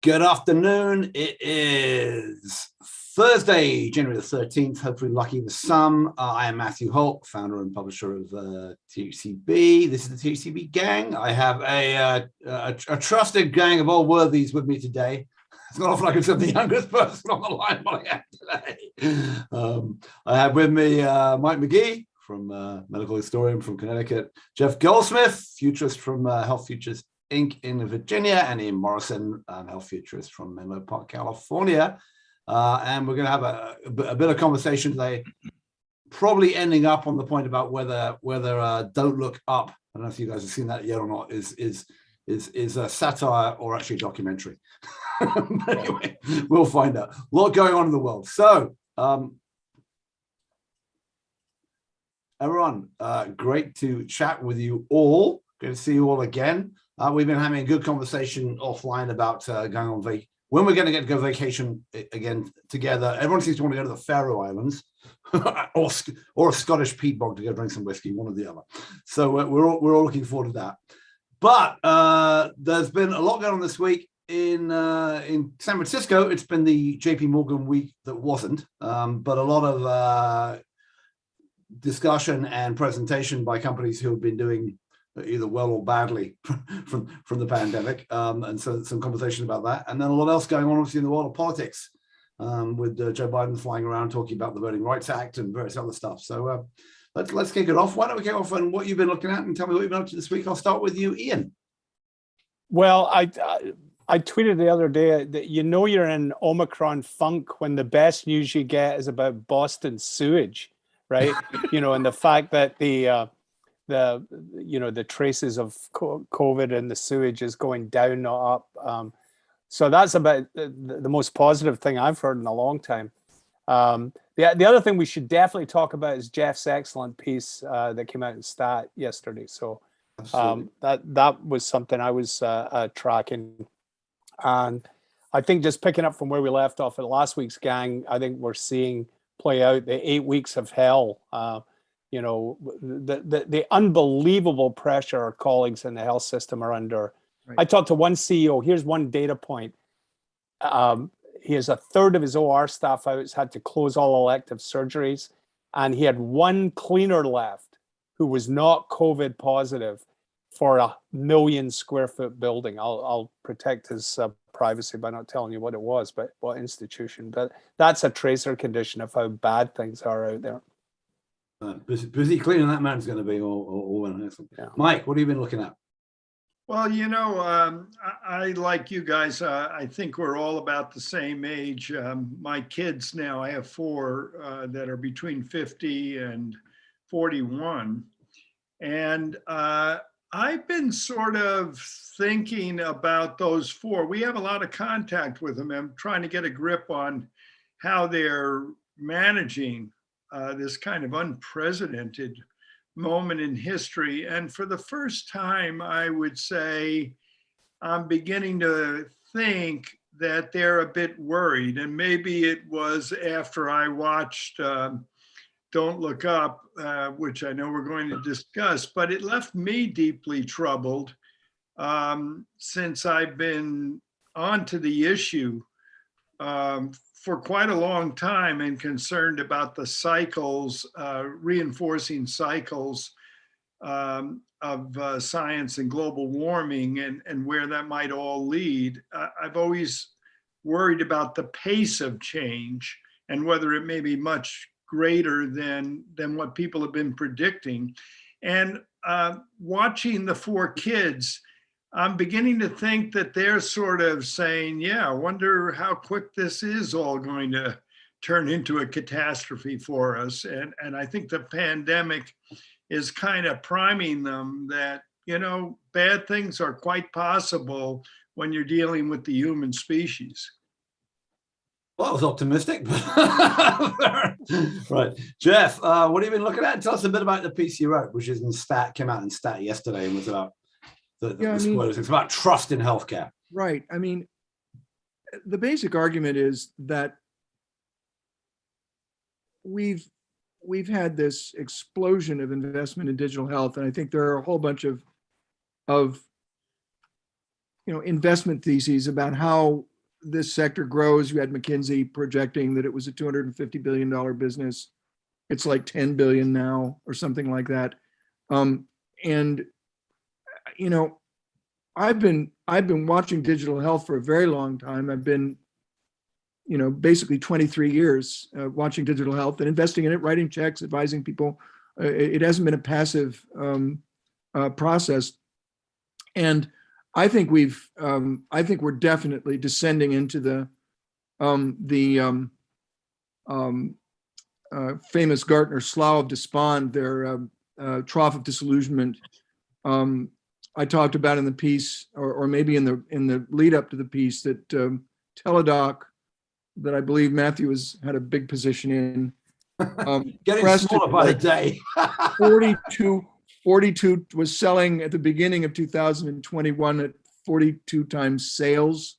Good afternoon. It is Thursday, January the 13th. Hopefully lucky with some. I am Matthew Holt, founder and publisher of THCB. This is the THCB gang. I have a trusted gang of old worthies with me today. It's not often I consider the youngest person on the line, but I am today. I have with me Mike Magee, medical historian from Connecticut, Jeff Goldsmith, futurist from Health Futures Inc. in Virginia, and Ian Morrison, health futurist from Menlo Park, California. And we're going to have a bit of conversation today, probably ending up on the point about whether Don't Look Up, I don't know if you guys have seen that yet or not, is a satire or actually a documentary. Anyway, we'll find out. A lot going on in the world. So, everyone, great to chat with you all. Good to see you all again. We've been having a good conversation offline about going on when we're going to go vacation again together. Everyone seems to want to go to the Faroe Islands or a Scottish peat bog to go drink some whiskey, one or the other. So we're all looking forward to that. But there's been a lot going on this week in San Francisco. It's been the JP Morgan week that wasn't, but a lot of discussion and presentation by companies who have been doing either well or badly from the pandemic, and so some conversation about that, and then a lot else going on obviously in the world of politics, with Joe Biden flying around talking about the Voting Rights Act and various other stuff. So let's kick it off. Why don't we kick off on what you've been looking at and tell me what you've been up to this week? I'll start with you, Ian. Well, I tweeted the other day that you're in Omicron funk when the best news you get is about Boston sewage, right? And the fact that the traces of COVID and the sewage is going down, not up. So that's about the most positive thing I've heard in a long time. The other thing we should definitely talk about is Jeff's excellent piece that came out in Stat yesterday. So that was something I was tracking. And I think just picking up from where we left off at last week's gang, I think we're seeing play out the 8 weeks of hell. The unbelievable pressure our colleagues in the health system are under. Right. I talked to one CEO. Here's one data point. He has a third of his OR staff out. He's had to close all elective surgeries. And he had one cleaner left who was not COVID positive for 1 million square foot building. I'll protect his privacy by not telling you what it was, but what institution. But that's a tracer condition of how bad things are out there. Busy cleaning that man's going to be all yeah. Mike, what have you been looking at? Well, I like you guys. I think we're all about the same age. My kids now, I have 4 that are between 50 and 41. And I've been sort of thinking about those 4. We have a lot of contact with them. I'm trying to get a grip on how they're managing this kind of unprecedented moment in history. And for the first time, I would say, I'm beginning to think that they're a bit worried. And maybe it was after I watched Don't Look Up, which I know we're going to discuss, but it left me deeply troubled since I've been onto the issue for quite a long time and concerned about the cycles, reinforcing cycles of science and global warming and where that might all lead. I've always worried about the pace of change and whether it may be much greater than what people have been predicting. And watching the 4 kids, I'm beginning to think that they're sort of saying, yeah, I wonder how quick this is all going to turn into a catastrophe for us. And I think the pandemic is kind of priming them that, bad things are quite possible when you're dealing with the human species. Well, I was optimistic. Right. Jeff, what have you been looking at? Tell us a bit about the piece you wrote, which is in Stat, came out in Stat yesterday and was about it's about trust in healthcare. Right. I mean, the basic argument is that we've had this explosion of investment in digital health, and I think there are a whole bunch of investment theses about how this sector grows. You had McKinsey projecting that it was a $250 billion business. It's like 10 billion now or something like that. And, you know, I've been watching digital health for a very long time. I've been, you know, basically 23 years watching digital health and investing in it, writing checks, advising people. It hasn't been a passive process. And I think we're definitely descending into the famous Gartner Slough of Despond, their trough of disillusionment. I talked about in the piece, or maybe in the lead up to the piece, that Teladoc, that I believe Matthew has had a big position in, getting smaller by the day. 42 was selling at the beginning of 2021 at 42 times sales.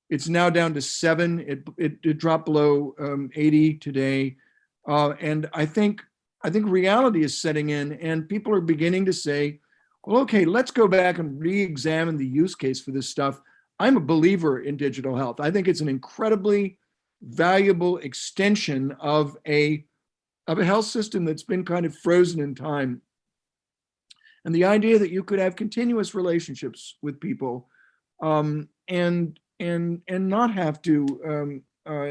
It's now down to 7. It dropped below 80 today, and I think reality is setting in, and people are beginning to say, well, okay, let's go back and re-examine the use case for this stuff. I'm a believer in digital health. I think it's an incredibly valuable extension of a health system that's been kind of frozen in time. And the idea that you could have continuous relationships with people and not have to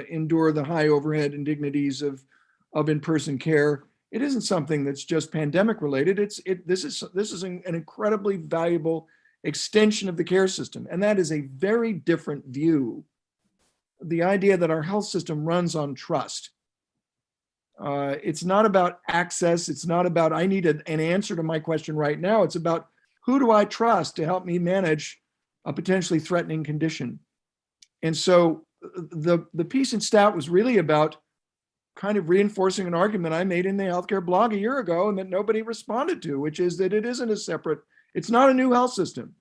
endure the high overhead indignities of in-person care. It isn't something that's just pandemic related. This is an incredibly valuable extension of the care system. And that is a very different view. The idea that our health system runs on trust. It's not about access. It's not about, I need an answer to my question right now. It's about, who do I trust to help me manage a potentially threatening condition? And so the piece in Stat was really about kind of reinforcing an argument I made in the healthcare blog a year ago and that nobody responded to, which is that it isn't a separate, it's not a new health system.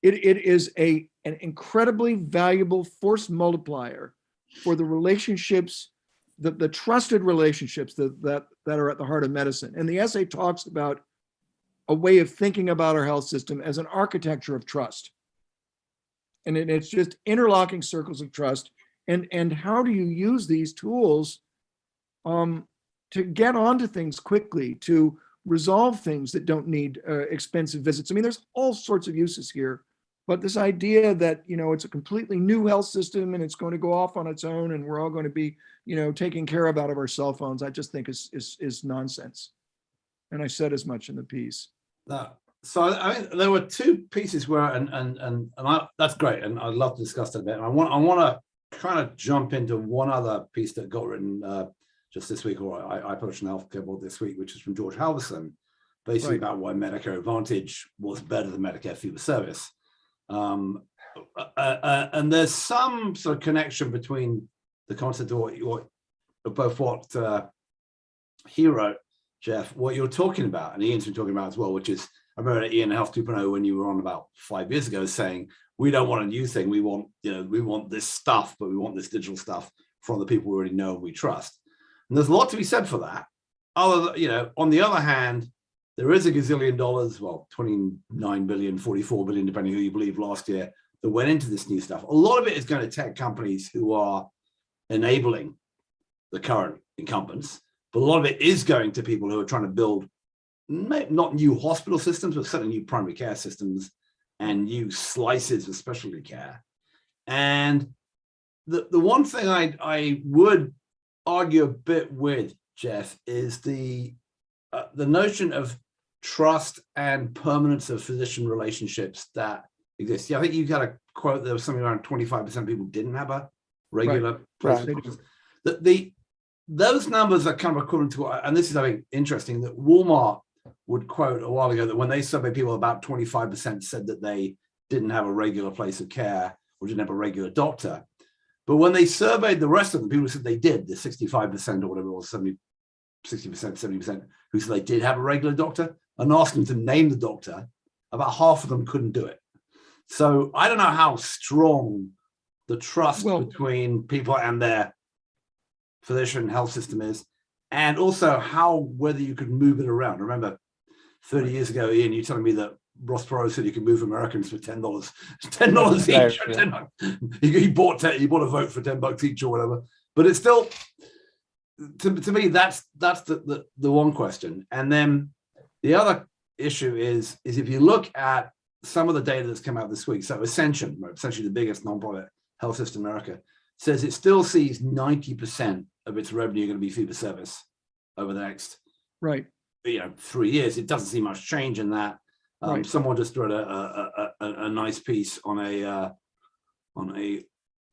It is an incredibly valuable force multiplier for the relationships, the trusted relationships that are at the heart of medicine. And the essay talks about a way of thinking about our health system as an architecture of trust. And it's just interlocking circles of trust. And how do you use these tools to get onto things quickly, to resolve things that don't need expensive visits? I mean, there's all sorts of uses here, but this idea that, you know, it's a completely new health system and it's going to go off on its own and we're all going to be, you know, taken care of out of our cell phones, I just think is nonsense. And I said as much in the piece. So I mean, there were two pieces where, and that's great, and I'd love to discuss that a bit. And I want to kind of jump into one other piece that got written just this week, or I published in the Healthcare Board this week, which is from George Halverson, basically about why Medicare Advantage was better than Medicare fee-for-service. And there's some sort of connection between the concept of both what he wrote, Jeff, what you're talking about, and Ian's been talking about as well, which is, I remember Ian Health 2.0 when you were on about 5 years ago saying, we don't want a new thing. We want, you know, we want this stuff, but we want this digital stuff from the people we already know and we trust. And there's a lot to be said for that. You know, on the other hand, there is a gazillion dollars, well, 29 billion, 44 billion, depending who you believe, last year that went into this new stuff. A lot of it is going to tech companies who are enabling the current incumbents, but a lot of it is going to people who are trying to build not new hospital systems, but certainly new primary care systems and new slices of specialty care. And the one thing I would argue a bit with, Jeff, is the notion of trust and permanence of physician relationships that exist. Yeah, I think you got a quote, there was something around 25% of people didn't have a regular place. Those numbers are kind of equivalent to, and this is, I think, interesting, that Walmart would quote a while ago that when they surveyed people, about 25% said that they didn't have a regular place of care or didn't have a regular doctor. But when they surveyed the rest of them, people said they did, the 65% or whatever it was, 60%, 70%, who said they did have a regular doctor, and asked them to name the doctor, about half of them couldn't do it. So I don't know how strong the trust between people and their physician health system is, and also whether you could move it around. Remember 30 years ago, Ian, you telling me that Ross Perot said you can move Americans for $10, $10 each. He bought a vote for $10 each or whatever. But it's still, to me, that's the one question. And then the other issue is if you look at some of the data that's come out this week, so Ascension, essentially the biggest nonprofit health system in America, says it still sees 90% of its revenue going to be fee for service over the next 3 years. It doesn't see much change in that. Someone just wrote a nice piece on a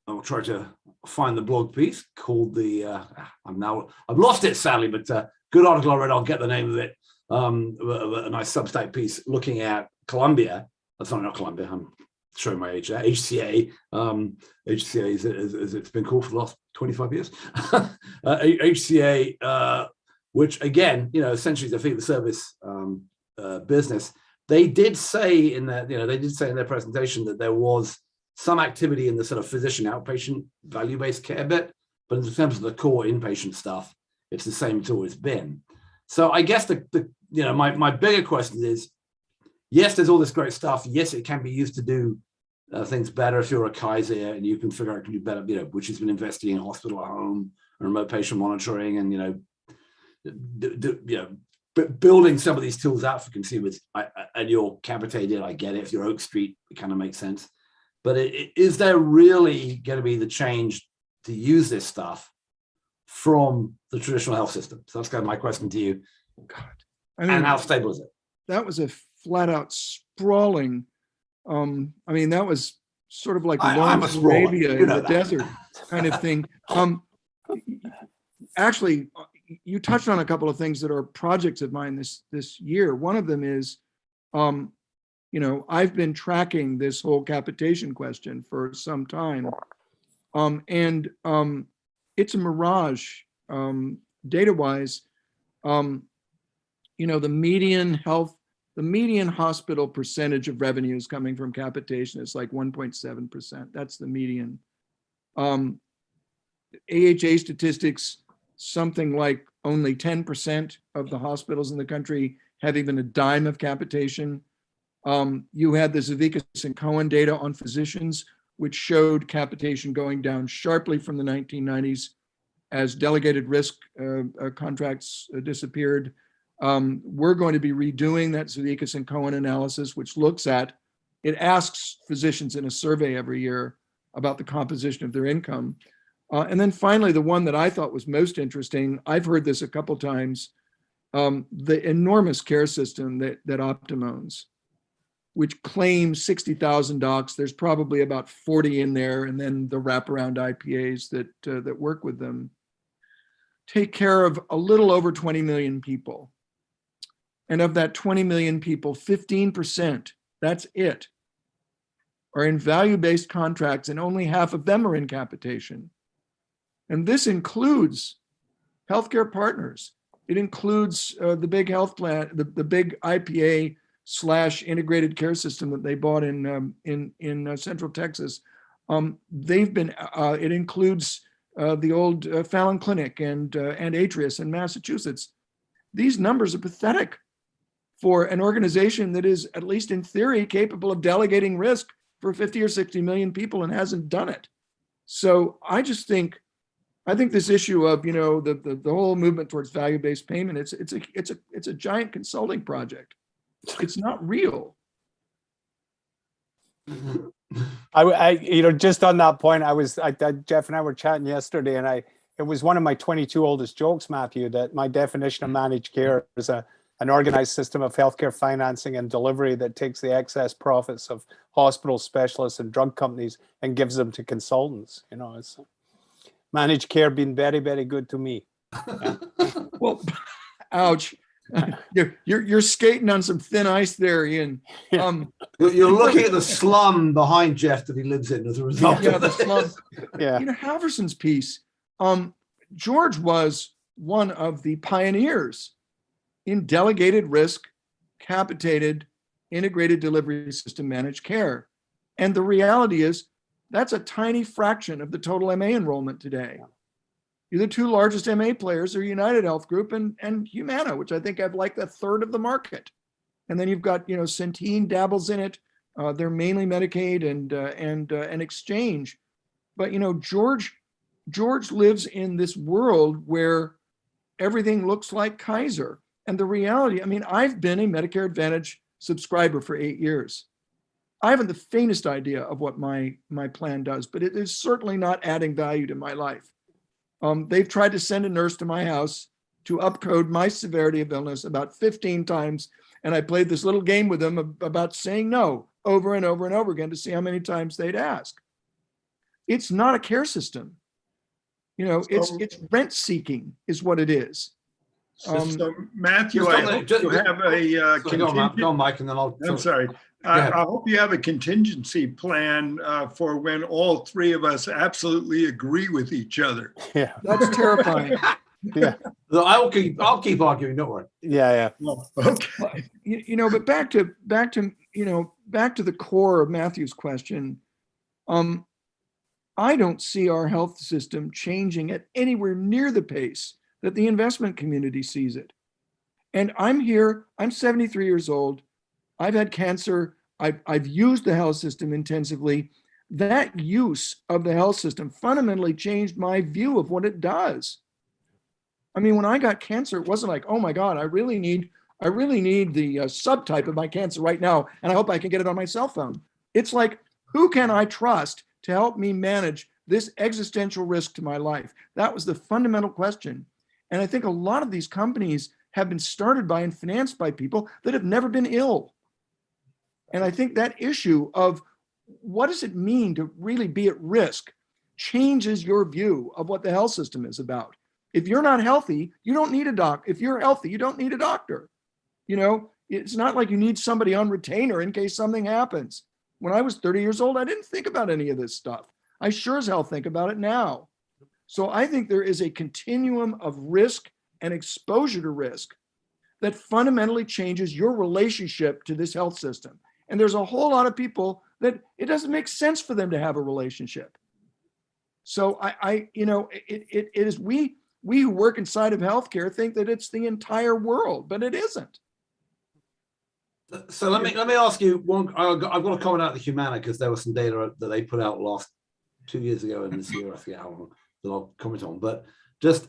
I'll try to find the blog piece called I've lost it sadly, but good article I read. I'll get the name of it. A nice Substack piece looking at Columbia. That's not Columbia. I'm showing my age. HCA. HCA as it's been called for the last 25 years. HCA, which again, essentially is a fee for service business. They did say in their presentation that there was some activity in the sort of physician outpatient value-based care bit, but in terms of the core inpatient stuff, it's the same it's always been. So I guess my bigger question is, yes, there's all this great stuff. Yes, it can be used to do things better if you're a Kaiser and you can figure out to do better, which has been investing in hospital at home and remote patient monitoring and building some of these tools out for consumers. And you're capitated, I get it. If you're Oak Street, it kind of makes sense. But is there really going to be the change to use this stuff from the traditional health system? So that's kind of my question to you. God, and how stable is it? That was a flat out sprawling. That was sort of like Lawrence Arabia in the desert kind of thing. Actually, you touched on a couple of things that are projects of mine this year. One of them is, I've been tracking this whole capitation question for some time, and it's a mirage data-wise. The median hospital percentage of revenues coming from capitation is like 1.7%. That's the median. AHA statistics, something like only 10% of the hospitals in the country have even a dime of capitation. You had the Zevikas and Cohen data on physicians, which showed capitation going down sharply from the 1990s as delegated risk contracts disappeared. We're going to be redoing that Zevikas and Cohen analysis, which asks physicians in a survey every year about the composition of their income. And then finally, the one that I thought was most interesting, I've heard this a couple times, the enormous care system that Optum owns, which claims 60,000 docs. There's probably about 40 in there, and then the wraparound IPAs that work with them, take care of a little over 20 million people. And of that 20 million people, 15%, that's it, are in value-based contracts, and only half of them are in capitation. And this includes healthcare partners. It includes the big health plan, the big IPA / integrated care system that they bought in Central Texas. It includes the old Fallon Clinic and Atrius in Massachusetts. These numbers are pathetic for an organization that is, at least in theory, capable of delegating risk for 50 or 60 million people and hasn't done it. So I think this issue of the whole movement towards value-based payment, it's a giant consulting project. It's not real. I just on that point, Jeff and I were chatting yesterday, and it was one of my 22 oldest jokes, Matthew, that my definition of managed care is an organized system of healthcare financing and delivery that takes the excess profits of hospital specialists and drug companies and gives them to consultants. It's managed care being very, very good to me. Yeah. Well, ouch. You're skating on some thin ice there, Ian. You're looking at the slum behind Jeff that he lives in as a result. Yeah, the slum. Yeah. Halverson's piece. George was one of the pioneers in delegated risk, capitated, integrated delivery system managed care. And the reality is that's a tiny fraction of the total MA enrollment today. The two largest MA players are United Health Group and Humana, which I think have like a third of the market. And then you've got, Centene dabbles in it. They're mainly Medicaid and exchange. But, George lives in this world where everything looks like Kaiser. And the reality, I've been a Medicare Advantage subscriber for 8 years. I haven't the faintest idea of what my plan does, but it is certainly not adding value to my life. They've tried to send a nurse to my house to upcode my severity of illness about 15 times. And I played this little game with them about saying no over and over and over again to see how many times they'd ask. It's not a care system. It's rent seeking is what it is. So Matthew, Just I on the- hope just- you have a Go on, Mike, and then I'll. I'm sorry. ahead. I hope you have a contingency plan for when all three of us absolutely agree with each other. Yeah. That's terrifying. Yeah. I'll keep arguing. Don't worry. Yeah. Well, okay. But back to the core of Matthew's question. I don't see our health system changing at anywhere near the pace that the investment community sees it. And I'm 73 years old. I've had cancer. I've used the health system intensively. That use of the health system fundamentally changed my view of what it does. When I got cancer, it wasn't like, oh my God, I really need the subtype of my cancer right now, and I hope I can get it on my cell phone. It's like, who can I trust to help me manage this existential risk to my life? That was the fundamental question. And I think a lot of these companies have been started by and financed by people that have never been ill. And I think that issue of what does it mean to really be at risk changes your view of what the health system is about. If you're not healthy, you don't need a doctor. If you're healthy, you don't need a doctor. It's not like you need somebody on retainer in case something happens. When I was 30 years old, I didn't think about any of this stuff. I sure as hell think about it now. So I think there is a continuum of risk and exposure to risk that fundamentally changes your relationship to this health system. And there's a whole lot of people that it doesn't make sense for them to have a relationship. So it is we who work inside of healthcare think that it's the entire world, but it isn't. So let me ask you one. I've got a comment out of the Humana because there was some data that they put out last 2 years ago and this year, I forget how long, that I'll comment on. But just,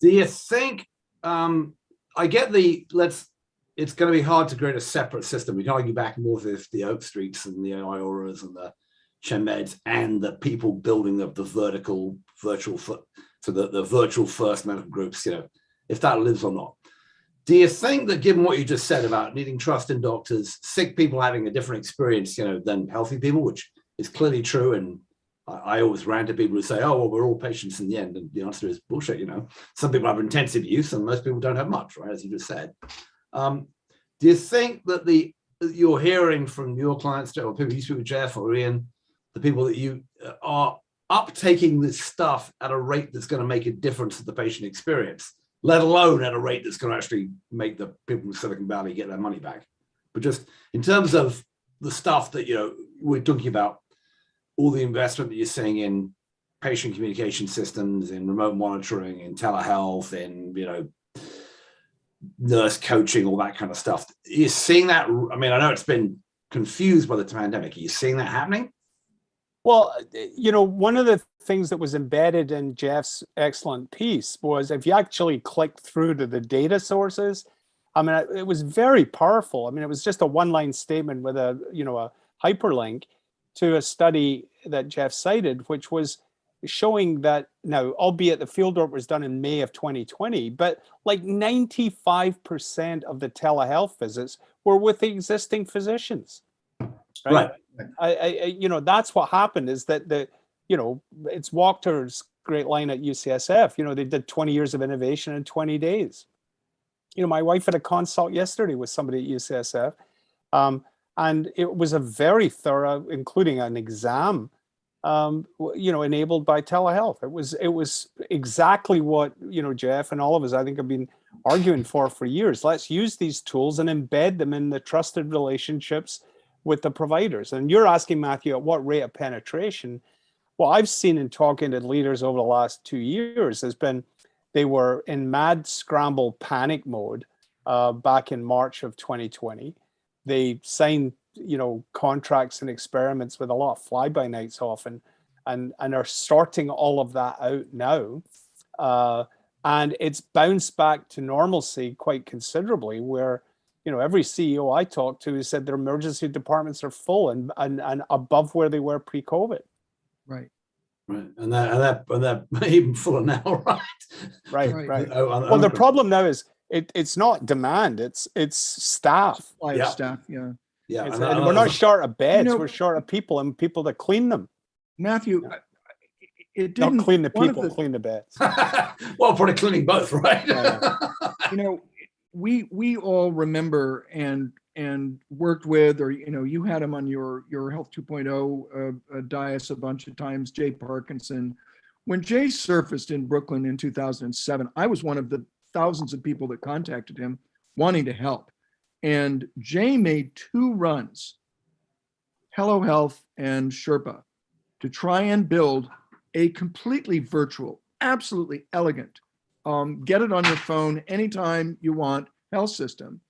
do you think? I get it's going to be hard to create a separate system. We can argue back and forth if the Oak Streets and the IORAs and the ChenMeds and the people building the vertical virtual the virtual first medical groups, if that lives or not. Do you think that, given what you just said about needing trust in doctors, sick people having a different experience, than healthy people, which is clearly true, and I always rant at people who say, "Oh, well, we're all patients in the end," and the answer is bullshit. Some people have intensive use, and most people don't have much, right? As you just said. Do you think that you're hearing from your clients, or people you speak with, Jeff or Ian, the people that you are uptaking this stuff at a rate that's going to make a difference to the patient experience, let alone at a rate that's going to actually make the people in Silicon Valley get their money back? But just in terms of the stuff that, we're talking about, all the investment that you're seeing in patient communication systems, in remote monitoring, in telehealth, in, nurse coaching, all that kind of stuff. Are you seeing that? I know it's been confused by the pandemic. Are you seeing that happening? Well, one of the things that was embedded in Jeff's excellent piece was, if you actually clicked through to the data sources, it was very powerful. It was just a one-line statement with a hyperlink to a study that Jeff cited, which was showing that, now, albeit the fieldwork was done in May of 2020, but like 95% of the telehealth visits were with the existing physicians. Right. That's what happened, is that it's Wachters' great line at UCSF, they did 20 years of innovation in 20 days. My wife had a consult yesterday with somebody at UCSF, and it was a very thorough, including an exam, enabled by telehealth. It was exactly what, Jeff and all of us, I think, have been arguing for years. Let's use these tools and embed them in the trusted relationships with the providers. And you're asking, Matthew, at what rate of penetration? Well, I've seen in talking to leaders over the last 2 years, they were in mad scramble panic mode back in March of 2020. They signed, contracts and experiments with a lot of fly-by-nights often, and are sorting all of that out now. And it's bounced back to normalcy quite considerably, where, every CEO I talked to said their emergency departments are full and above where they were pre-COVID. Right. Right, and they're even fuller now, right? Right. Well, the problem now is it's not demand; it's staff. Supply of staff. Yeah. And we're not short of beds; we're short of people and people to clean them. Matthew, it didn't not clean the people, clean the beds. Well, probably cleaning both, right? We all remember and worked with, or you had him on your Health 2.0 dais a bunch of times, Jay Parkinson. When Jay surfaced in Brooklyn in 2007, I was one of the thousands of people that contacted him wanting to help. And Jay made 2 runs, Hello Health and Sherpa, to try and build a completely virtual, absolutely elegant, get it on your phone anytime you want health system.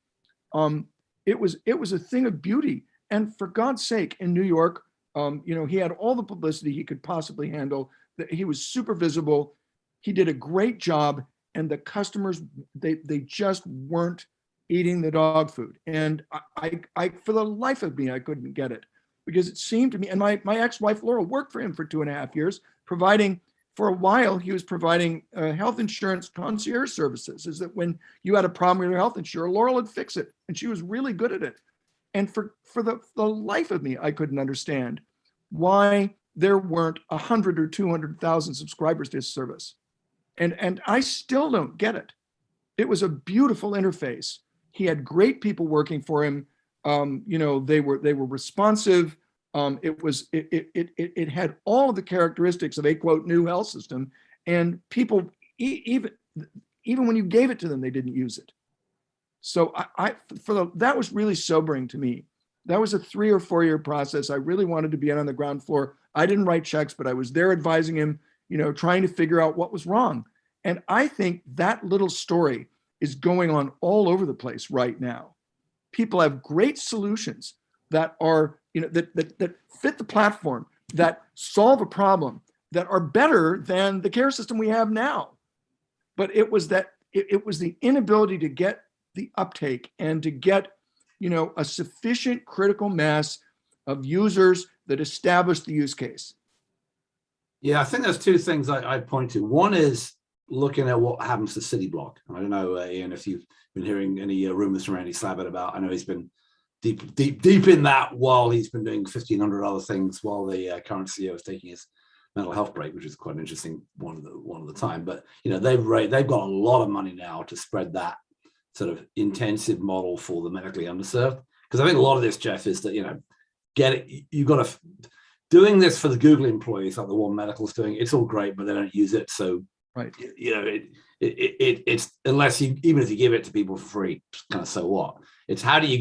It was a thing of beauty. And for God's sake, in New York, he had all the publicity he could possibly handle. He was super visible. He did a great job. And the customers, they just weren't eating the dog food. And I for the life of me, I couldn't get it, because it seemed to me, and my ex-wife Laurel worked for him for 2.5 years, providing, for a while, he was providing health insurance concierge services. Is that when you had a problem with your health insurer, Laurel would fix it, and she was really good at it. And for the life of me, I couldn't understand why there weren't 100 or 200,000 subscribers to his service. And I still don't get it. It was a beautiful interface. He had great people working for him. They were responsive. It had all of the characteristics of a quote new health system, and people even when you gave it to them, they didn't use it. So that was really sobering to me. That was a 3 or 4 year process. I really wanted to be on the ground floor. I didn't write checks, but I was there advising him, trying to figure out what was wrong. And I think that little story is going on all over the place right now. People have great solutions that are, that fit the platform, that solve a problem, that are better than the care system we have now. But it was the inability to get the uptake and to get, a sufficient critical mass of users that established the use case. Yeah, I think there's 2 things I point to. One is looking at what happens to City Block. I don't know, Ian, if you've been hearing any rumors from Randy Slabbert about. I know he's been deep in that while he's been doing 1,500 other things while the current CEO is taking his mental health break, which is quite an interesting one of the time. But they've got a lot of money now to spread that sort of intensive model for the medically underserved. Because I think a lot of this, Jeff, is that you've got to doing this for the Google employees like the one Medical's doing. It's all great, but they don't use it. So right, it's unless even if you give it to people for free, kind of so what? It's how do you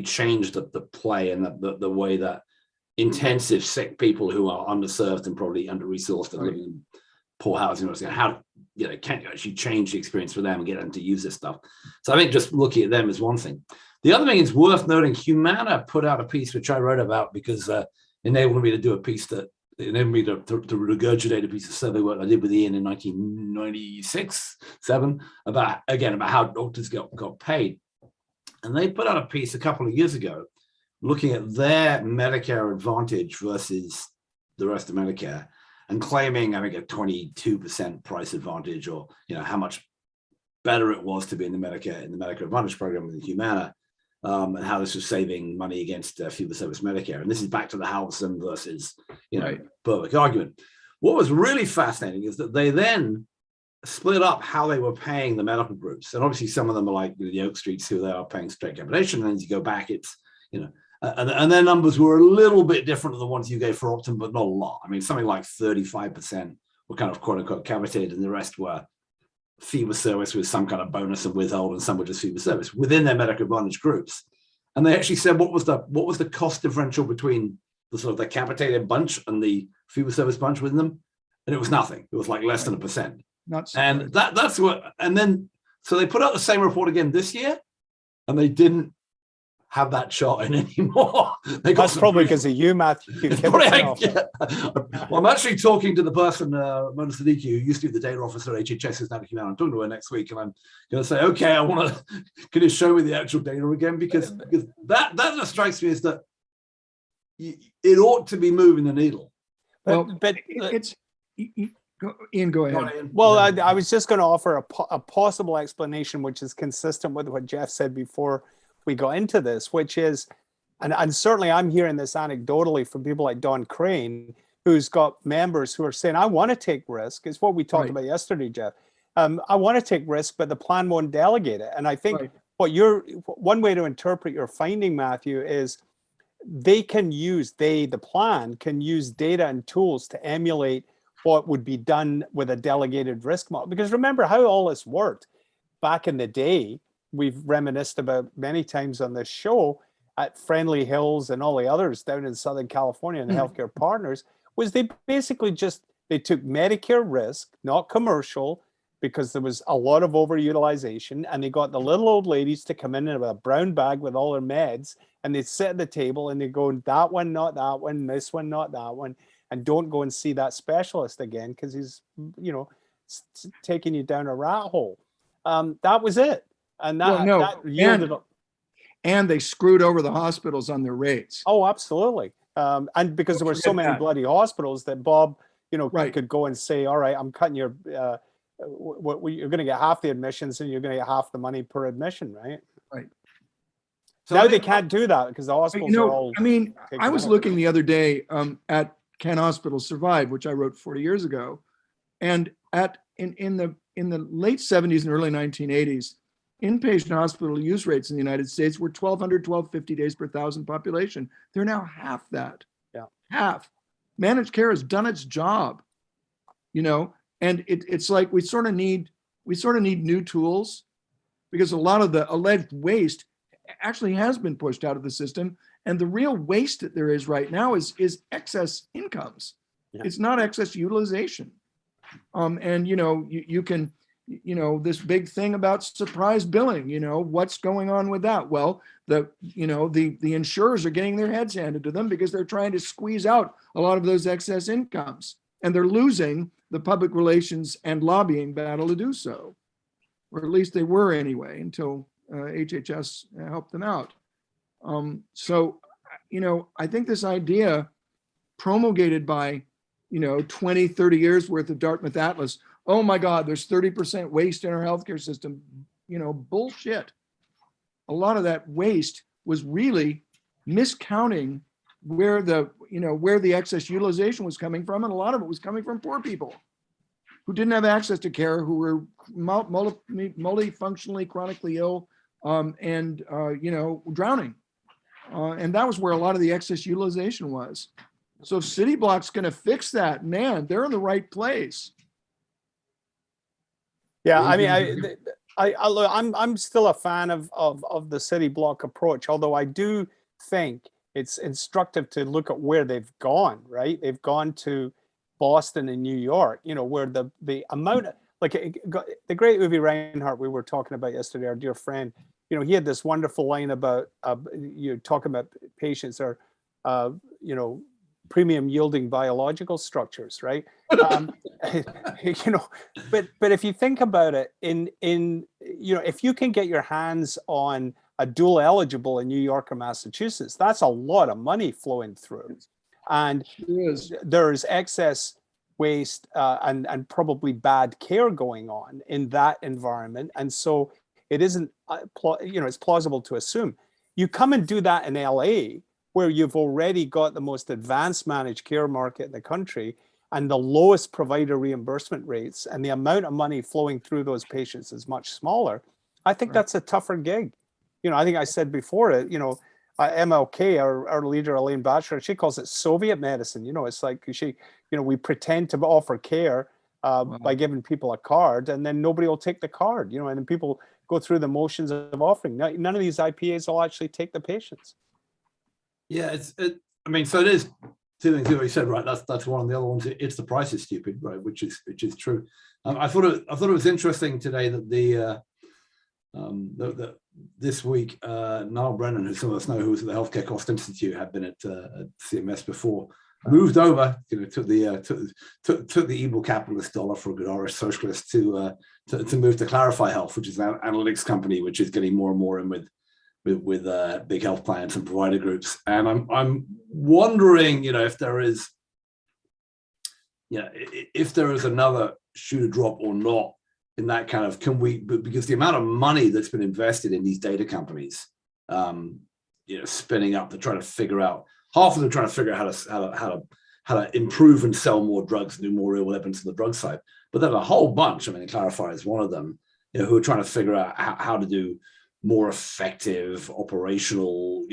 change the play and the way that intensive sick people who are underserved and probably under-resourced and living in poor housing, how can you actually change the experience for them and get them to use this stuff? So I think just looking at them is one thing. The other thing is worth noting, Humana put out a piece which I wrote about because enabled me to do a piece that enabled me to regurgitate a piece of survey work I did with Ian in 1996-7 about how doctors got paid. And they put out a piece a couple of years ago looking at their Medicare Advantage versus the rest of Medicare and claiming, I think, a 22% price advantage, or how much better it was to be in the Medicare Advantage program with Humana, and how this was saving money against fee-for-service Medicare. And this is back to the Halverson versus Berwick argument. What was really fascinating is that they then split up how they were paying the medical groups. And obviously some of them are like the Oak Streets, who they are paying straight capitation. And as you go back, it's, and their numbers were a little bit different than the ones you gave for Optum, but not a lot. I mean, something like 35% were kind of quote unquote capitated, and the rest were fee-for-service with some kind of bonus and withhold, and some were just fee-for-service within their Medicare Advantage groups. And they actually said what was the cost differential between the sort of the capitated bunch and the fee-for-service bunch within them, and it was nothing. It was like less than 1%. Not and that's what. And then So they put out the same report again this year, and they didn't have that shot in anymore. That's probably because of you, Matthew. Well, I'm actually talking to the person, Mona Siddiqui, who used to be the data officer at HHS, who's now become out. I'm talking to her next week, and I'm going to say, okay, I want to, can you show me the actual data again? Because that just strikes me as that it ought to be moving the needle. But it's Ian, go ahead. Well, I was just going to offer a possible explanation, which is consistent with what Jeff said before we got into this, which is, and certainly I'm hearing this anecdotally from people like Don Crane, who's got members who are saying, I want to take risk. It's what we talked about yesterday, Jeff. I want to take risk, but the plan won't delegate it. And I think one way to interpret your finding, Matthew, is the plan can use data and tools to emulate what would be done with a delegated risk model. Because remember how all this worked back in the day. We've reminisced about many times on this show at Friendly Hills and all the others down in Southern California and healthcare partners, was they basically they took Medicare risk, not commercial, because there was a lot of overutilization, and they got the little old ladies to come in with a brown bag with all their meds, and they'd sit at the table and they'd go, that one, not that one, this one, not that one, and don't go and see that specialist again because he's, taking you down a rat hole. That was it. And that yielded up. And they screwed over the hospitals on their rates. Oh, absolutely. And because there were so many bloody hospitals that Bob, could go and say, all right, I'm cutting your, you're going to get half the admissions and you're going to get half the money per admission, right? Right. So now they can't do that because the hospitals are all. I mean, I was looking the other day at Can Hospitals Survive, which I wrote 40 years ago, and in the late 70s and early 1980s, inpatient hospital use rates in the United States were 1,250 days per thousand population. They're now half that. Yeah, half. Managed care has done its job, and it's like we sort of need new tools, because a lot of the alleged waste actually has been pushed out of the system, and the real waste that there is right now is excess incomes. Yeah. It's not excess utilization. And you can. This big thing about surprise billing, what's going on with that? Well, the insurers are getting their heads handed to them because they're trying to squeeze out a lot of those excess incomes, and they're losing the public relations and lobbying battle to do so, or at least they were anyway, until HHS helped them out. So, I think this idea promulgated by, 20, 30 years worth of Dartmouth Atlas, oh my God, there's 30% waste in our healthcare system. Bullshit. A lot of that waste was really miscounting where the excess utilization was coming from. And a lot of it was coming from poor people who didn't have access to care, who were multifunctionally chronically ill, and drowning. And that was where a lot of the excess utilization was. So if City Block's going to fix that, man, they're in the right place. Yeah, I mean, I'm still a fan of the City Block approach, although I do think it's instructive to look at where they've gone, right? They've gone to Boston and New York, where the amount of, like the great Uwe Reinhardt we were talking about yesterday, our dear friend, he had this wonderful line about, talking about patients are, premium yielding biological structures, right? But if you think about it, if you can get your hands on a dual eligible in New York or Massachusetts, that's a lot of money flowing through, and there's excess waste and probably bad care going on in that environment, and so it isn't, it's plausible to assume you come and do that in LA, where you've already got the most advanced managed care market in the country and the lowest provider reimbursement rates, and the amount of money flowing through those patients is much smaller. I think that's a tougher gig. I think I said before it, MLK, our leader, Elaine Batchelor, she calls it Soviet medicine. It's like we pretend to offer care by giving people a card, and then nobody will take the card, and then people go through the motions of offering. None of these IPAs will actually take the patients. Yeah, so it is two things you already said, right? That's one of the other ones. It's the price is stupid, right? Which is true. I thought it was interesting today that This week, Niall Brennan, who some of us know, who was at the Healthcare Cost Institute, had been at CMS before, moved over, took the evil capitalist dollar for a good Irish socialist to move to Clarify Health, which is an analytics company which is getting more and more in with big health plans and provider groups. And I'm wondering, if there is, if there is another shoe to drop or not in that kind of, because the amount of money that's been invested in these data companies, spinning up to try to figure out, half of them trying to figure out how to improve and sell more drugs and do more real evidence on the drug side. But then a whole bunch, Clarify is one of them, who are trying to figure out how to do more effective operational,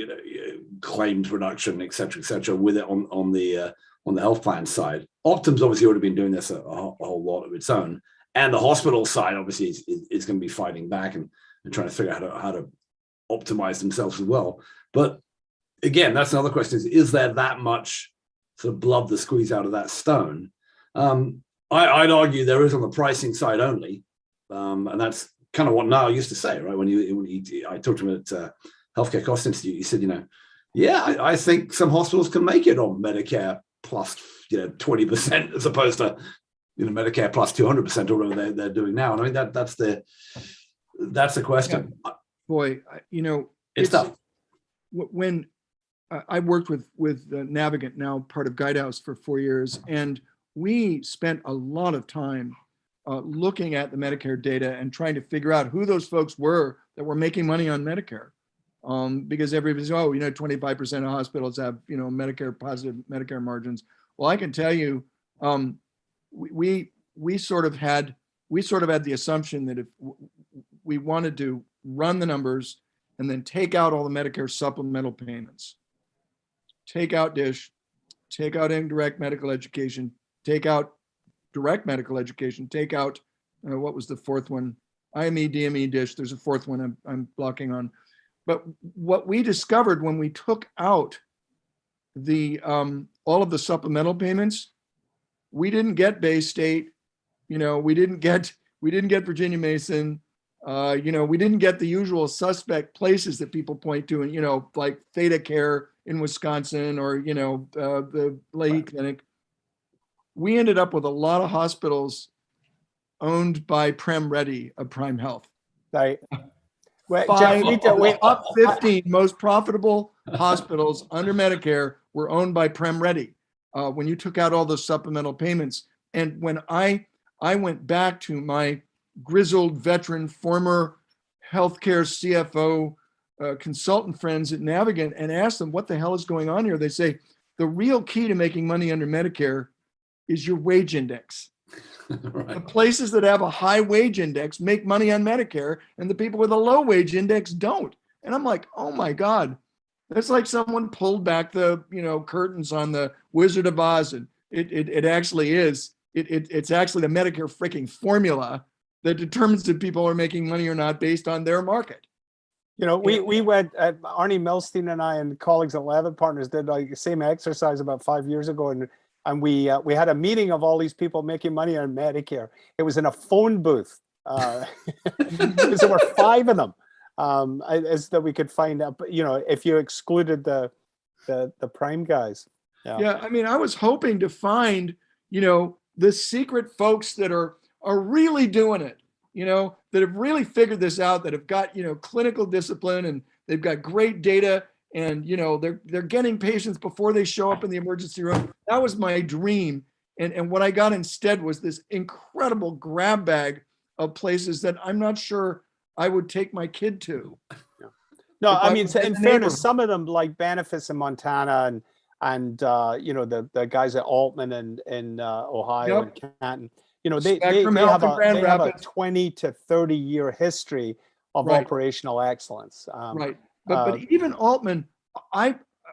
claims reduction, et cetera, with it on the health plan side. Optum's obviously already been doing this a whole lot of its own. And the hospital side obviously is going to be fighting back and trying to figure out how to optimize themselves as well. But again, that's another question: is there that much sort of blood to squeeze out of that stone? I'd argue there is on the pricing side only, and that's kind of what Niall used to say, right? When I talked to him at Healthcare Cost Institute, he said, I think some hospitals can make it on Medicare plus 20% as opposed to Medicare plus 200% or whatever they're doing now. And that's the question. Yeah. Boy, it's tough. When I worked with Navigant, now part of Guidehouse, for 4 years, and we spent a lot of time looking at the Medicare data and trying to figure out who those folks were that were making money on Medicare. Because everybody's, 25% of hospitals have, Medicare positive Medicare margins. Well, I can tell you, we sort of had the assumption that if we wanted to run the numbers and then take out all the Medicare supplemental payments, take out DISH, take out indirect medical education, take out direct medical education, take out, what was the fourth one? IME, DME, DISH. There's a fourth one I'm blocking on. But what we discovered when we took out the all of the supplemental payments, we didn't get Bay State, we didn't get Virginia Mason, we didn't get the usual suspect places that people point to, and like Theta Care in Wisconsin, or the Leahy Clinic. We ended up with a lot of hospitals owned by Prem Reddy of Prime Health. Right. Wait, Top 15 most profitable hospitals under Medicare were owned by Prem Reddy. When you took out all those supplemental payments. And when I went back to my grizzled veteran, former healthcare CFO consultant friends at Navigant and asked them what the hell is going on here, they say, the real key to making money under Medicare is your wage index. Right. The places that have a high wage index make money on Medicare, and the people with a low wage index don't. And I'm like, oh my God, that's like someone pulled back the curtains on the Wizard of Oz, and it actually is. It's actually the Medicare freaking formula that determines if people are making money or not based on their market. We went, Arnie Milstein and I and colleagues at Levitt Partners did like the same exercise about 5 years ago, and we had a meeting of all these people making money on Medicare. It was in a phone booth. Because there were 5 of them, as that we could find out. But if you excluded the prime guys. Yeah, I was hoping to find the secret folks that are really doing it. That have really figured this out. That have got clinical discipline, and they've got great data. And they're getting patients before they show up in the emergency room. That was my dream. And what I got instead was this incredible grab bag of places that I'm not sure I would take my kid to. No, in fairness, some of them, like Benefice in Montana and the guys at Altman in Ohio, and Canton, they have a 20 to 30 year history of operational excellence. Right. But even Altman,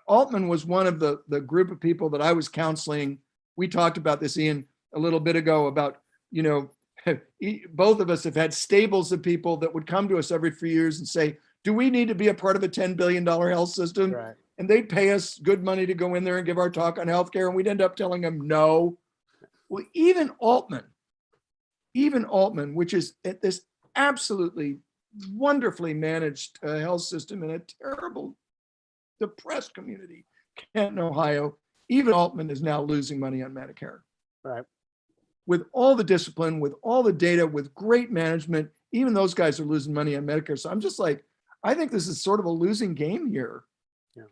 Altman was one of the group of people that I was counseling. We talked about this, Ian, a little bit ago about, both of us have had stables of people that would come to us every few years and say, do we need to be a part of a $10 billion health system? Right. And they'd pay us good money to go in there and give our talk on healthcare. And we'd end up telling them no. Well, even Altman, which is at this absolutely wonderfully managed health system in a terrible, depressed community, Canton, Ohio. Even Altman is now losing money on Medicare. Right. With all the discipline, with all the data, with great management, even those guys are losing money on Medicare. So I'm just like, I think this is sort of a losing game here. Yeah.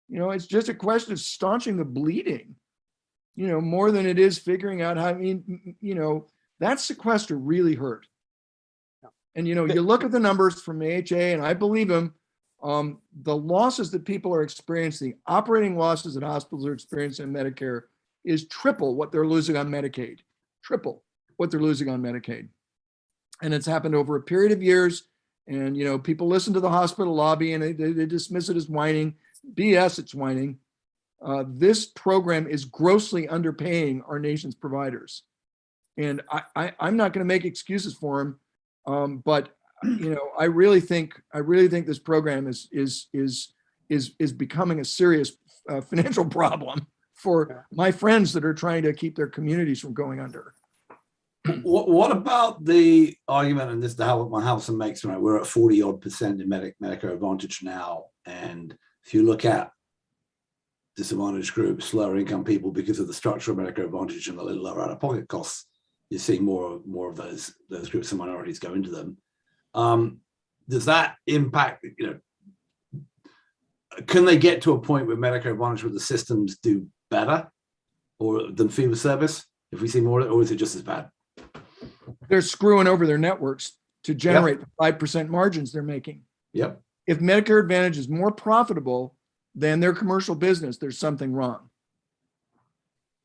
You know, it's just a question of staunching the bleeding, you know, more than it is figuring out how, I mean, you know, that sequester really hurt. Yeah. And, you know, you look at the numbers from AHA, and I believe them, the losses that people are experiencing, operating losses that hospitals are experiencing in Medicare is triple what they're losing on Medicaid, triple what they're losing on Medicaid. And it's happened over a period of years. And, you know, people listen to the hospital lobby and they dismiss it as whining. BS, it's whining. This program is grossly underpaying our nation's providers. And I'm not going to make excuses for them. But, you know, I really think this program is becoming a serious financial problem for my friends that are trying to keep their communities from going under. What about the argument, and this is how my house makes, right? We're at 40-odd% in Medicare Advantage now. And if you look at disadvantaged groups, lower income people, because of the structure of Medicare Advantage and the little lower out-of-pocket costs, you're seeing more of those groups and minorities go into them. Does that impact, you know, can they get to a point with Medicare Advantage where the systems do better or than fee for service if we see more, or is it just as bad? They're screwing over their networks to generate the 5% margins they're making. Yep. If Medicare Advantage is more profitable than their commercial business, there's something wrong.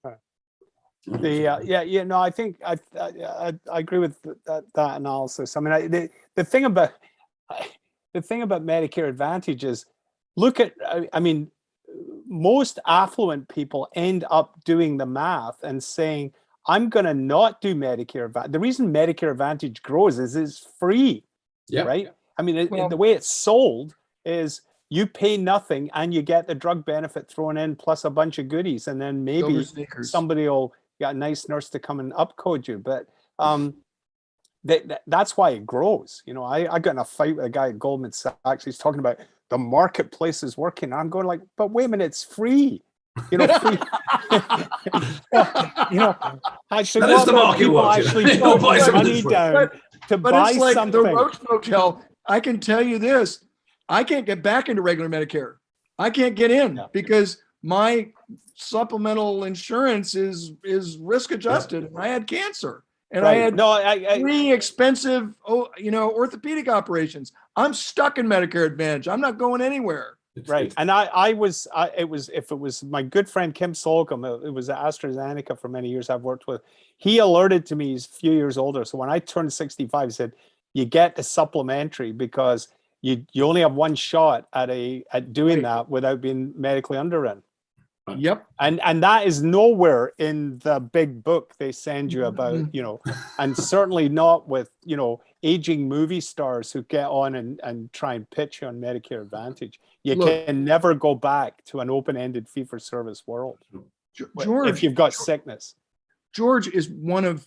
I think I agree with that analysis. I mean, the thing about Medicare Advantage is, look at, I mean, most affluent people end up doing the math and saying, I'm going to not do Medicare Advantage. The reason Medicare Advantage grows is it's free, right? I mean, the way it's sold is you pay nothing and you get the drug benefit thrown in plus a bunch of goodies, and then maybe somebody will get a nice nurse to come and upcode you. But that's why it grows. You know, I got in a fight with a guy at Goldman Sachs. He's talking about the marketplace is working. I'm going like, but wait a minute, it's free. You know, free. You know, actually, that is the market works. Actually put money down to buy it's like something. The Roach Motel. I can tell you this: I can't get back into regular Medicare. I can't get in because my supplemental insurance is risk adjusted, and I had cancer, and I had three expensive, orthopedic operations. I'm stuck in Medicare Advantage. I'm not going anywhere. Right. And it was my good friend Kim Solcombe, it was AstraZeneca for many years I've worked with. He alerted to me, he's a few years older. So when I turned 65, he said, you get a supplementary because you only have one shot at doing that without being medically underwritten. Yep. And that is nowhere in the big book they send you about, you know, and certainly not with, you know, aging movie stars who get on and try and pitch you on Medicare Advantage. You can never go back to an open-ended fee-for-service world. George, if you've got sickness. George Halverson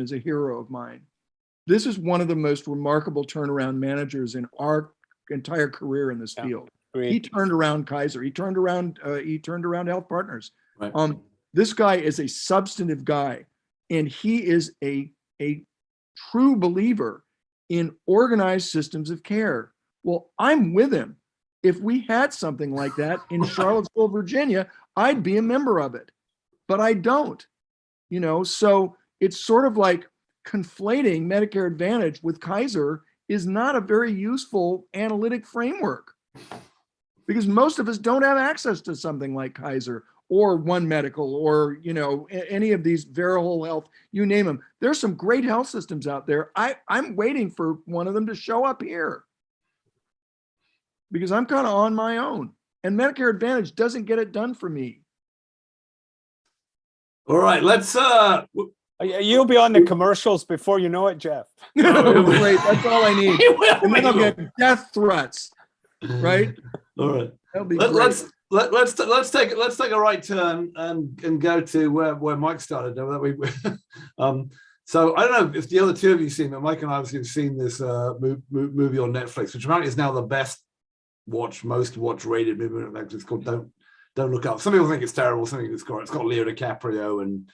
is a hero of mine. This is one of the most remarkable turnaround managers in our entire career in this field. Great. He turned around Kaiser. He turned around Health Partners. Right. This guy is a substantive guy, and he is a true believer in organized systems of care. Well, I'm with him. If we had something like that in Charlottesville, Virginia, I'd be a member of it, but I don't. You know, so it's sort of like conflating Medicare Advantage with Kaiser is not a very useful analytic framework, because most of us don't have access to something like Kaiser or One Medical or, you know, any of these Verihole Health, you name them. There's some great health systems out there. I'm waiting for one of them to show up here because I'm kind of on my own, and Medicare Advantage doesn't get it done for me. All right, let's you'll be on the commercials before you know it, Jeff. Great, that's all I need. And then I'll get death threats. Right. All right. That'll be let's take a right turn and go to where Mike started. So I don't know if the other two of you seen it. Mike and I have seen this movie on Netflix, which apparently is now the most watched rated movie on Netflix. It's called Don't Look Up. Some people think it's terrible. Some people think it's great. It's got Leo DiCaprio and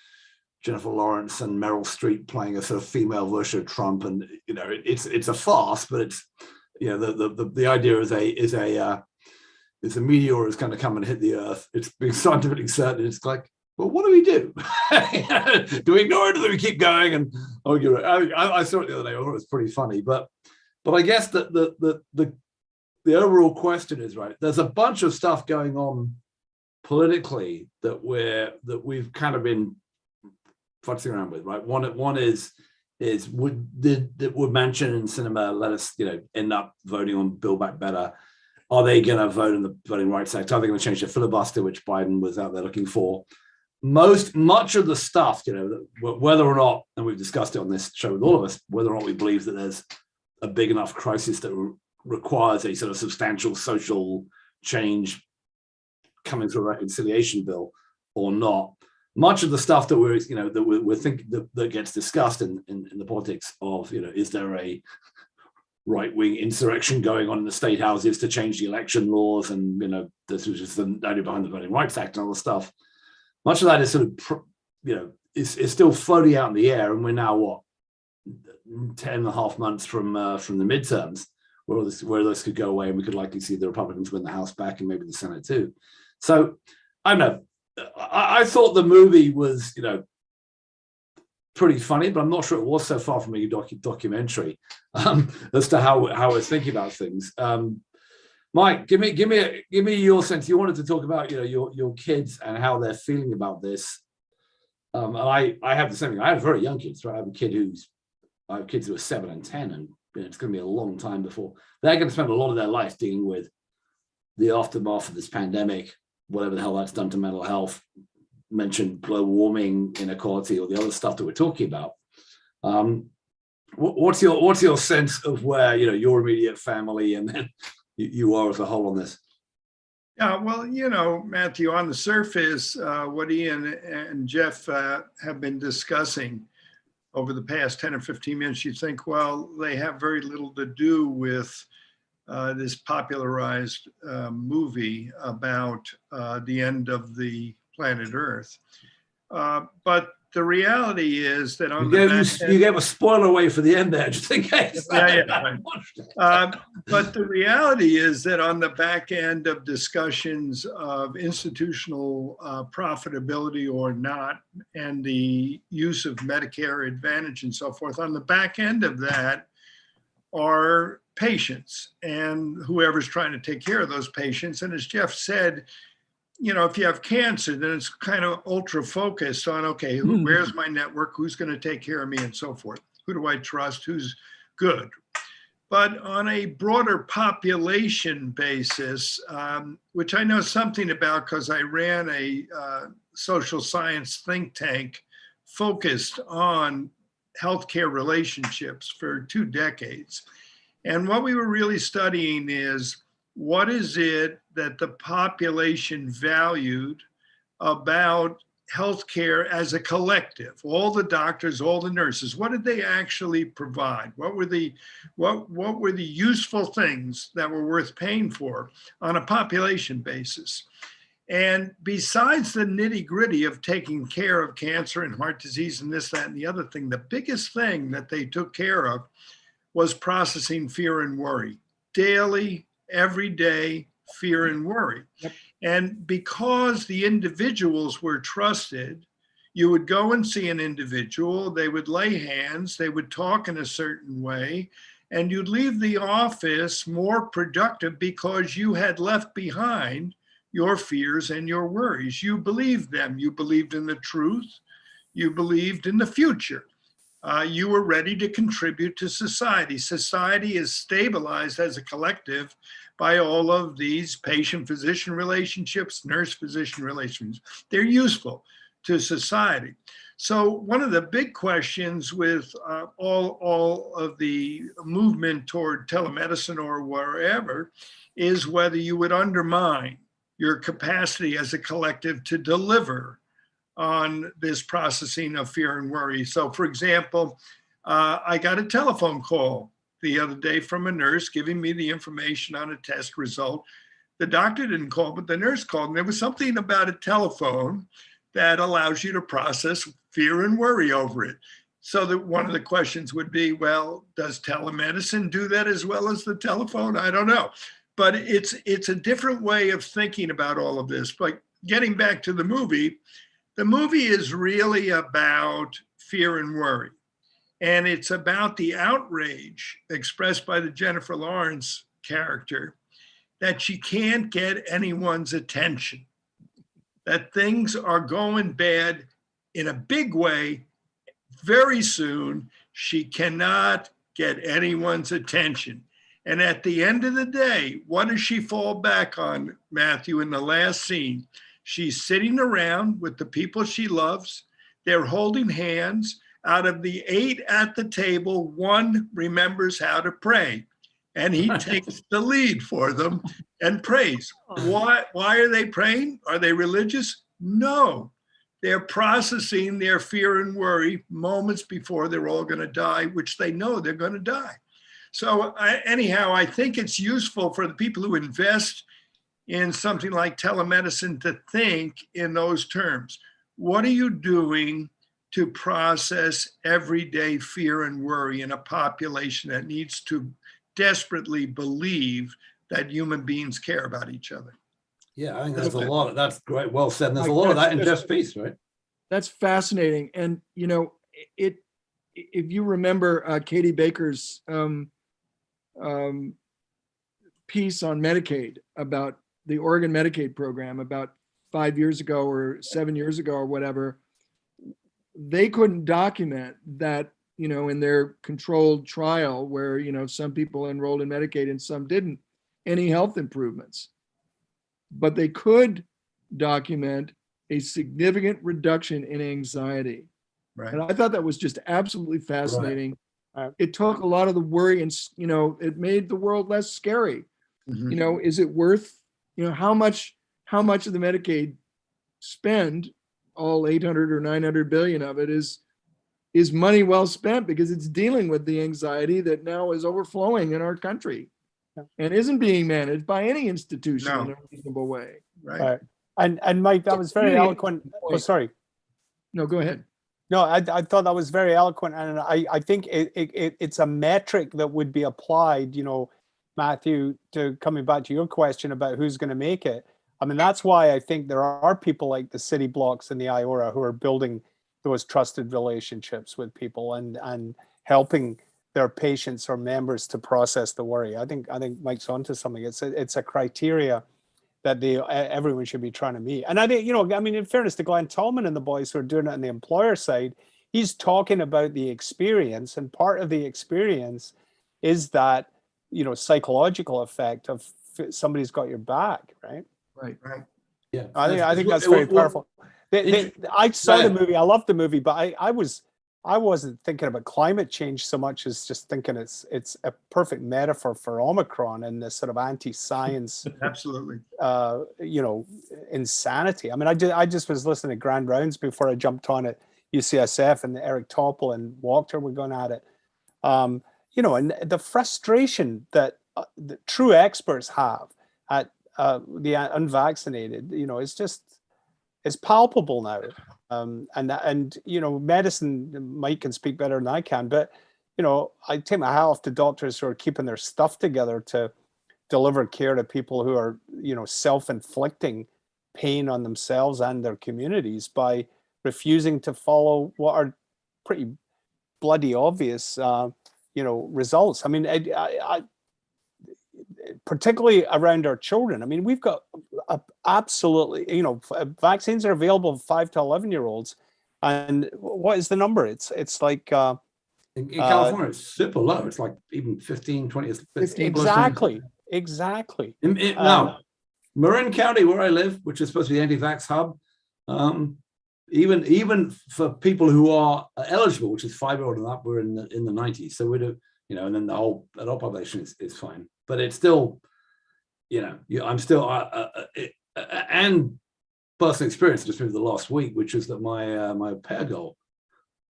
Jennifer Lawrence and Meryl Streep playing a sort of female version of Trump, and it's a farce, but it's the idea is a meteor is going to come and hit the Earth. It's being scientifically certain. It's like, well, what do we do? Do we ignore it, or do we keep going? And I saw it the other day. I thought it was pretty funny, but I guess that the overall question is, right, there's a bunch of stuff going on politically that we've kind of been futzing around with, right? One is would Manchin and Sinema let us end up voting on Build Back Better? Are they going to vote in the Voting Rights Act? Are they going to change the filibuster, which Biden was out there looking for? Much of the stuff, whether or not, and we've discussed it on this show with all of us, whether or not we believe that there's a big enough crisis that requires a sort of substantial social change coming through a reconciliation bill or not. Much of the stuff that we're thinking that gets discussed in the politics of, is there a right-wing insurrection going on in the state houses to change the election laws, and this was just the idea behind the Voting Rights Act and all the stuff. Much of that is sort of is still floating out in the air, and we're now 10.5 months from the midterms, where this could go away, and we could likely see the Republicans win the House back and maybe the Senate too. So I don't know. I thought the movie was pretty funny, but I'm not sure it was so far from a documentary as to how we're thinking about things. Mike, give me your sense. You wanted to talk about your kids and how they're feeling about this. And I have the same thing. I have very young kids. Right? I have kids who are 7 and 10, and it's going to be a long time before they're going to spend a lot of their life dealing with the aftermath of this pandemic, whatever the hell that's done to mental health. Mentioned global warming, inequality, or the other stuff that we're talking about. What's your sense of where your immediate family and then you are as a whole on this? Yeah, well, Matthew, on the surface, what Ian and Jeff have been discussing over the past 10 or 15 minutes, you think, well, they have very little to do with this popularized movie about the end of the planet Earth. But the reality is that you gave a spoiler away for the end there, just in case. Yeah. But the reality is that on the back end of discussions of institutional profitability or not, and the use of Medicare Advantage and so forth, on the back end of that are patients and whoever's trying to take care of those patients. And as Jeff said, if you have cancer, then it's kind of ultra focused on, okay, where's my network? Who's going to take care of me and so forth? Who do I trust? Who's good? But on a broader population basis, which I know something about because I ran a social science think tank focused on healthcare relationships for 2 decades. And what we were really studying is, what is it that the population valued about healthcare as a collective? All the doctors, all the nurses, what did they actually provide? What were the useful things that were worth paying for on a population basis? And besides the nitty-gritty of taking care of cancer and heart disease and this, that, and the other thing, the biggest thing that they took care of was processing fear and worry. Daily, every day, fear and worry. Yep. And because the individuals were trusted, you would go and see an individual, they would lay hands, they would talk in a certain way, and you'd leave the office more productive because you had left behind your fears and your worries. You believed them. You believed in the truth. You believed in the future. You were ready to contribute to society. Society is stabilized as a collective by all of these patient-physician relationships, nurse-physician relations. They're useful to society. So one of the big questions with all of the movement toward telemedicine or wherever is whether you would undermine your capacity as a collective to deliver on this processing of fear and worry. So for example, I got a telephone call the other day from a nurse giving me the information on a test result. The doctor didn't call, but the nurse called, and there was something about a telephone that allows you to process fear and worry over it. So that one of the questions would be, well, does telemedicine do that as well as the telephone? I don't know. But it's a different way of thinking about all of this. But getting back to the movie is really about fear and worry. And it's about the outrage expressed by the Jennifer Lawrence character that she can't get anyone's attention, that things are going bad in a big way very soon. She cannot get anyone's attention. And at the end of the day, what does she fall back on, Matthew, in the last scene? She's sitting around with the people she loves. They're holding hands. Out of the 8 at the table, 1 remembers how to pray. And he takes the lead for them and prays. Why are they praying? Are they religious? No. They're processing their fear and worry moments before they're all going to die, which they know they're going to die. So anyhow, I think it's useful for the people who invest in something like telemedicine to think in those terms. What are you doing to process everyday fear and worry in a population that needs to desperately believe that human beings care about each other? Yeah, I think there's a lot of, that's great, well said. And there's a lot of that in Jeff's piece, right? That's fascinating. And, you know, if you remember Katie Baker's piece on Medicaid, about the Oregon Medicaid program about 5 years ago or 7 years ago or whatever, they couldn't document that, you know, in their controlled trial where, you know, some people enrolled in Medicaid and some didn't, any health improvements. But they could document a significant reduction in anxiety. Right. And I thought that was just absolutely fascinating. Right. It took a lot of the worry and, you know, it made the world less scary. Mhm. You know, is it worth, you know, how much of the Medicaid spend, all 800 or 900 billion of it is money well spent, because it's dealing with the anxiety that now is overflowing in our country and isn't being managed by any institution in a reasonable way. Right. And Mike, that was very Really eloquent. Oh, sorry. No, go ahead. No, I thought that was very eloquent, and I think it's a metric that would be applied, you know, Matthew, to coming back to your question about who's going to make it. I mean, that's why I think there are people like the City Blocks and the IORA who are building those trusted relationships with people and helping their patients or members to process the worry. I think Mike's onto something. It's a criteria that everyone should be trying to meet. And I think, you know, I mean, in fairness to Glenn Tallman and the boys who are doing it on the employer side, he's talking about the experience, and part of the experience is that, you know, psychological effect of somebody's got your back, right? Right. Yeah. I think that's very powerful. I saw the movie. I loved the movie, but I wasn't thinking about climate change so much as just thinking it's a perfect metaphor for Omicron and this sort of anti-science, Absolutely. You know, insanity. I mean, I just was listening to Grand Rounds before I jumped on at UCSF, and Eric Topol and Walker were going at it. You know, and the frustration that the true experts have at the unvaccinated, you know, it's palpable now. And you know, medicine, Mike can speak better than I can, but you know, I take my hat off to doctors who are keeping their stuff together to deliver care to people who are, you know, self-inflicting pain on themselves and their communities by refusing to follow what are pretty bloody obvious, you know, results. I mean, I particularly around our children. I mean, we've got absolutely, you know, vaccines are available for 5 to 11-year-olds, and what is the number? It's like in California, it's super low. It's like even 15, 20. It's exactly. Now, Marin County, where I live, which is supposed to be the anti-vax hub, even for people who are eligible, which is 5-year-old and up, we're in the 90s. So we do, you know, and then the whole adult population is fine. But it's still, you know, I'm still, and personal experience just maybe the last week, which is that my au pair girl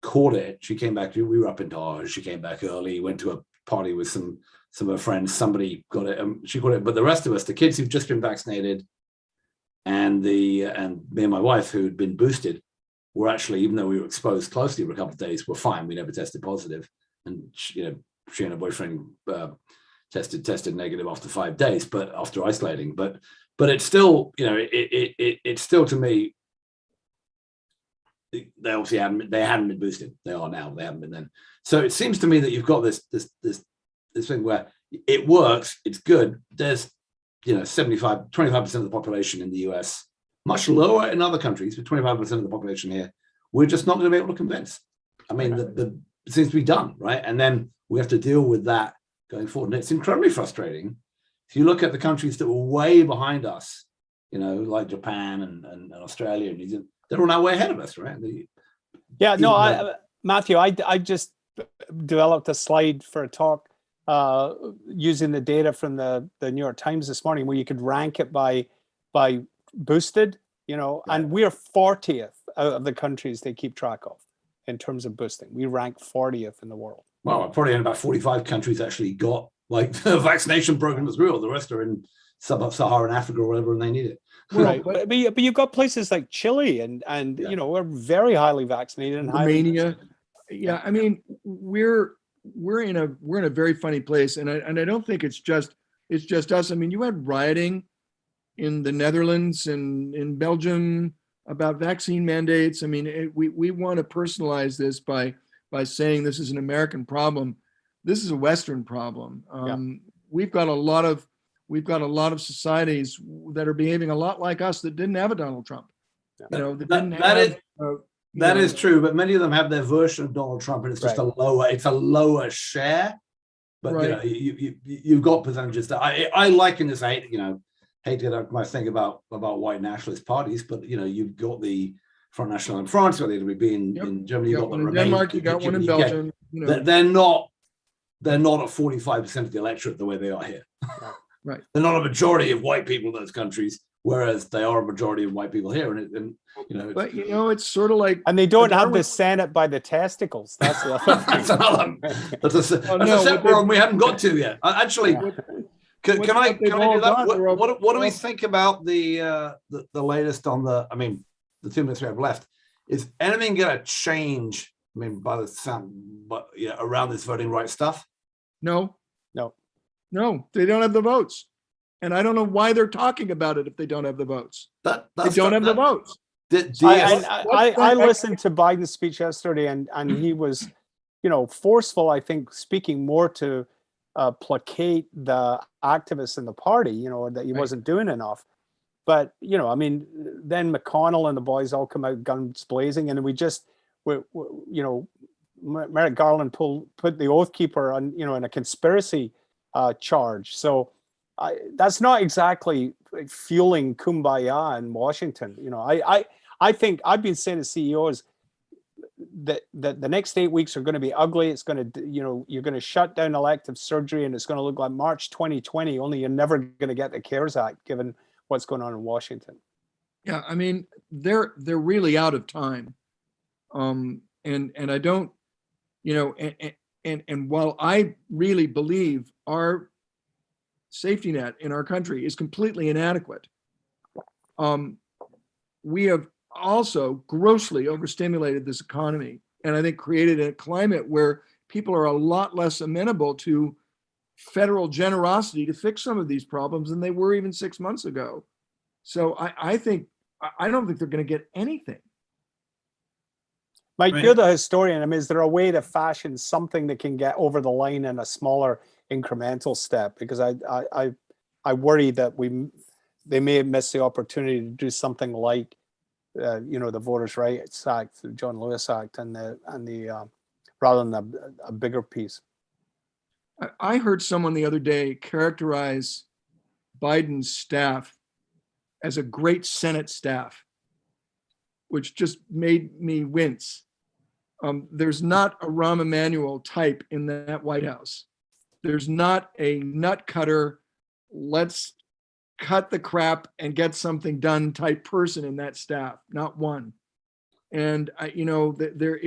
caught it. She came back. We were up in Dodge. She came back early. Went to a party with some of her friends. Somebody got it. She got it. But the rest of us, the kids who've just been vaccinated, and me and my wife who'd been boosted, were actually, even though we were exposed closely for a couple of days, were fine. We never tested positive, and she and her boyfriend tested negative after 5 days, but after isolating. But it's still, it's still, to me, they obviously hadn't been boosted. They are now. They haven't been then. So it seems to me that you've got this thing where it works. It's good. There's 25% of the population in the US, much lower in other countries, but 25% of the population here, we're just not going to be able to convince. I mean, it seems to be done, right? And then we have to deal with that going forward. And it's incredibly frustrating. If you look at the countries that were way behind us, like Japan and Australia and New Zealand, they're all now way ahead of us, right? Matthew, I just developed a slide for a talk using the data from the New York Times this morning, where you could rank it by boosted, and we're 40th out of the countries they keep track of in terms of boosting. We rank 40th in the world. Well, probably in about 45 countries actually got like the vaccination program is real. The rest are in sub-Saharan Africa or whatever, and they need it. Right, but you've got places like Chile and we're very highly vaccinated, and Romania. Yeah, I mean, we're in a very funny place, and I don't think it's just us. I mean, you had rioting in the Netherlands and in Belgium about vaccine mandates. I mean, we want to personalize this by saying this is an American problem. This is a Western problem. We've got a lot of societies that are behaving a lot like us that didn't have a Donald Trump. That is true, but many of them have their version of Donald Trump, and it's just a lower share. But right. You've got percentages that I liken this. I hate to get my thing about white nationalist parties, but you've got the Front National in France, you've got the LDP in Germany, you've got the in Denmark, you got one in Belgium. They're not at 45% of the electorate the way they are here. Right. They're not a majority of white people in those countries, whereas they are a majority of white people here. But it's sort of like, and they don't have the Senate by the testicles. That's the other thing. That's a separate problem we haven't got to yet. Actually, can I do that? What do we think about the latest on the 2 minutes we have left? Is anything going to change? I mean, by the sound, but around this voting rights stuff? No, they don't have the votes. And I don't know why they're talking about it if they don't have the votes. They don't have the votes. I listened to Biden's speech yesterday, and he was, forceful, I think, speaking more to placate the activists in the party, that he wasn't doing enough. But, then McConnell and the boys all come out guns blazing, and Merrick Garland put the Oath Keeper on, in a conspiracy charge. So that's not exactly fueling kumbaya in Washington. I think I've been saying to CEOs that the next 8 weeks are going to be ugly. It's going to, you're going to shut down elective surgery, and it's going to look like March 2020. Only you're never going to get the CARES Act, given what's going on in Washington. Yeah, I mean, they're really out of time. And I don't, and while I really believe our safety net in our country is completely inadequate, we have also grossly overstimulated this economy, and I think created a climate where people are a lot less amenable to federal generosity to fix some of these problems than they were even 6 months ago. So I don't think they're going to get anything. Mike, you're the historian. I mean, is there a way to fashion something that can get over the line in a smaller incremental step? Because I worry that they may have missed the opportunity to do something like the Voters' Rights Act, the John Lewis Act, and the rather than a bigger piece. I heard someone the other day characterize Biden's staff as a great Senate staff, which just made me wince. There's not a Rahm Emanuel type in that White House. There's not a nut cutter. Let's cut the crap and get something done type person in that staff, not one. And they're